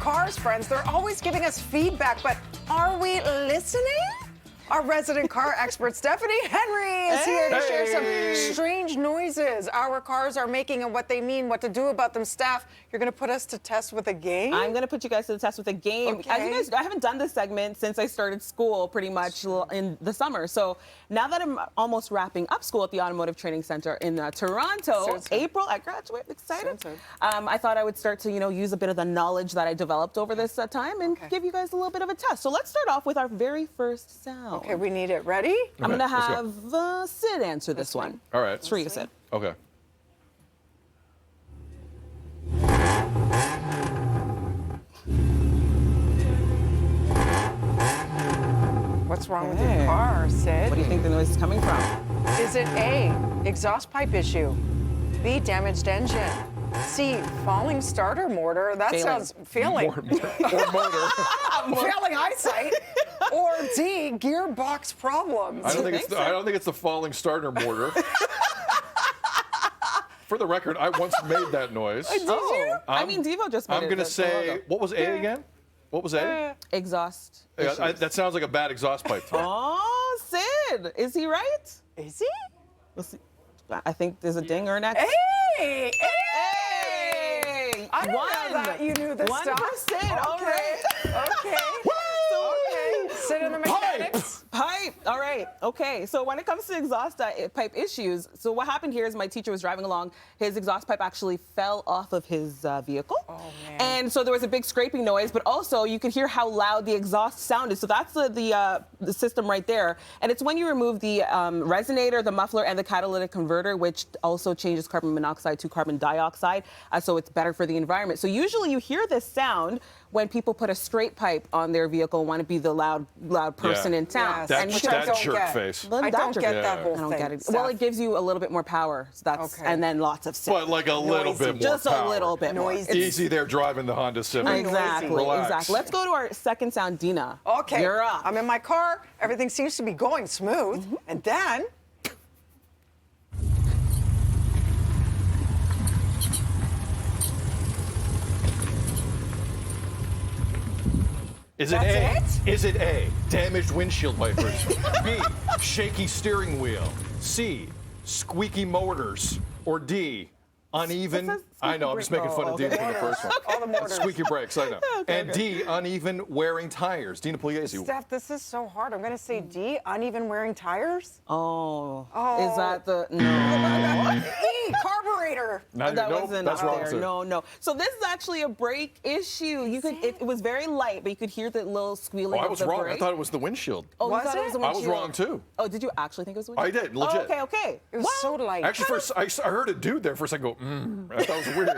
cars, friends. They're always giving us feedback, but are we listening? Our resident car expert, Stephanie Henry, is here to share some strange noises our cars are making and what they mean, what to do about them. Steph, you're going to put us to test with a game? I'm going to put you guys to the test with a game. Okay. As you guys, I haven't done this segment since I started school pretty much in the summer. So now that I'm almost wrapping up school at the Automotive Training Center in Toronto, April, I graduate, excited. I thought I would start to, use a bit of the knowledge that I developed over this time and give you guys a little bit of a test. So let's start off with our very first sound. Okay, we need it. Ready? I'm going to have Sid answer this one. All right. It's for you, Sid. Okay. What's wrong with your car, Sid? What do you think the noise is coming from? Is it A, exhaust pipe issue, B, damaged engine, C, falling starter motor? That sounds failing. Or motor. Failing eyesight. Or D, gearbox problems. I don't think it's the falling starter mortar. For the record, I once made that noise. Did you? I mean, Devo just made I'm going to say, what was A again? What was A? Exhaust. Yeah, that sounds like a bad exhaust pipe. Oh, Sid. Is he right? Is he? Let's see. I think there's a ding or an X. Hey! Hey! I didn't know that you knew this stuff. 1%. All right. Okay. Okay. Sit in the mechanics. Pipe. All right. Okay. So when it comes to exhaust pipe issues, so what happened here is my teacher was driving along. His exhaust pipe actually fell off of his vehicle. Oh, man. And so there was a big scraping noise, but also you could hear how loud the exhaust sounded. So that's the system right there. And it's when you remove the resonator, the muffler, and the catalytic converter, which also changes carbon monoxide to carbon dioxide. So it's better for the environment. So usually you hear this sound when people put a straight pipe on their vehicle and want to be the loud person in town. Yes. That don't jerk get. face. I don't get that whole I don't thing. get it. Well, it gives you a little bit more power. So that's and then lots of sound. But like a little bit more Just power. a little bit more. Noisy. Easy there driving the Honda Civic. Exactly. Relax. Exactly. Let's go to our second sound, Dina. Okay. You're up. I'm in my car. Everything seems to be going smooth. And then... Is it That's A? Is it A, damaged windshield wipers? B, shaky steering wheel? C, squeaky motors? Or D, uneven? I know, I'm just making fun of Dina for the first one. All the motors. Squeaky brakes, I know. And D, uneven wearing tires. Dina Pugliese. Steph, this is so hard. I'm going to say D, uneven wearing tires. Oh. Oh. Is that the no? E, carburetor. That wasn't that's up wrong there. too. No. So this is actually a brake issue. You could. It was very light, but you could hear the little squealing Oh, I of was the wrong. brake. I thought it was the windshield. Oh, you Was thought it was the it? I was windshield? wrong too. Oh, did you actually think it was the I windshield? did, legit. Oh, okay. It was so light. Actually, first I heard a dude there for a second go, I thought it was weird.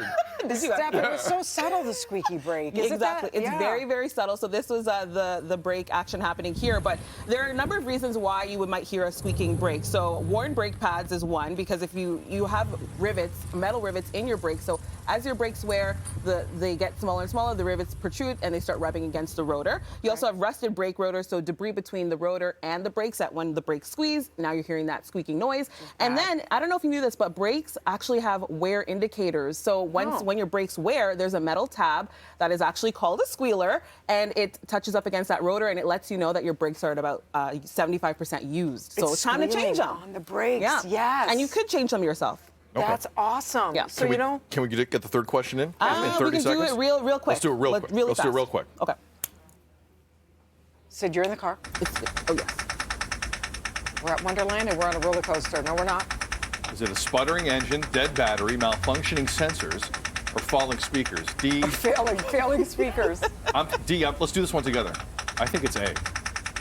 Did you? Steph, it was so subtle, the squeaky brake. Is Exactly. It that? It's very, very subtle. So this was the brake action happening here. But there are a number of reasons why you might hear a squeaking brake. So worn brake pads is one, because if you have rivets, metal rivets in your brakes, so as your brakes wear, they get smaller and smaller, the rivets protrude and they start rubbing against the rotor. You also have rusted brake rotors, so debris between the rotor and the brakes that when the brakes squeeze, now you're hearing that squeaking noise. And then, I don't know if you knew this, but brakes actually have wear indicators. So when your brakes wear, there's a metal tab that is actually called a squealer, and it touches up against that rotor and it lets you know that your brakes are at about 75% used. So it's time to change them. On the brakes, Yeah. yes. And you could change them yourself. That's awesome. Yeah. So, Can we get the third question in 30 we can seconds? do it real quick. Let's do it real quick. Really Let's do it fast. real quick. Okay. Sid, you're in the car. Oh, yes. We're at Wonderland and we're on a roller coaster. No, we're not. Is it a sputtering engine, dead battery, malfunctioning sensors, or falling speakers? D. Failing speakers. D. Let's do this one together. I think it's A.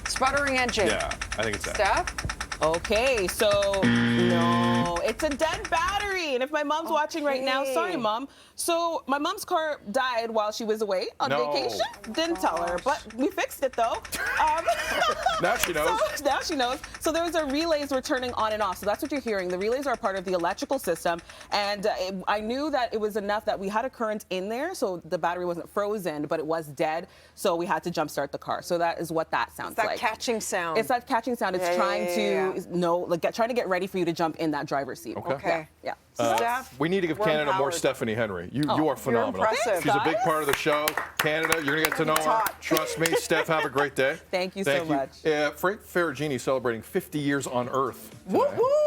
Sputtering engine. Yeah, I think it's A. Steph? Okay, so no, it's a dead battery. And if my mom's watching right now, sorry, Mom. So my mom's car died while she was away on vacation. Didn't tell her, but we fixed it though. Now she knows. So, now she knows. So there was a relays were turning on and off. So that's what you're hearing. The relays are a part of the electrical system. And I knew that it was enough that we had a current in there, so the battery wasn't frozen, but it was dead. So we had to jumpstart the car. So that is what that sounds like. That catching sound. It's that catching sound. It's trying to trying to get ready for you to jump in that driver's seat. Okay. Yeah. Steph, We need to give we're Canada more empowered. Stephanie Henry. You are phenomenal. impressive. She's a big Guys. part of the show. Canada, you're going to get to know her. Taught. Trust me. Steph, have a great day. Thank you so much. Frank Ferragini celebrating 50 years on Earth today. Woo woo!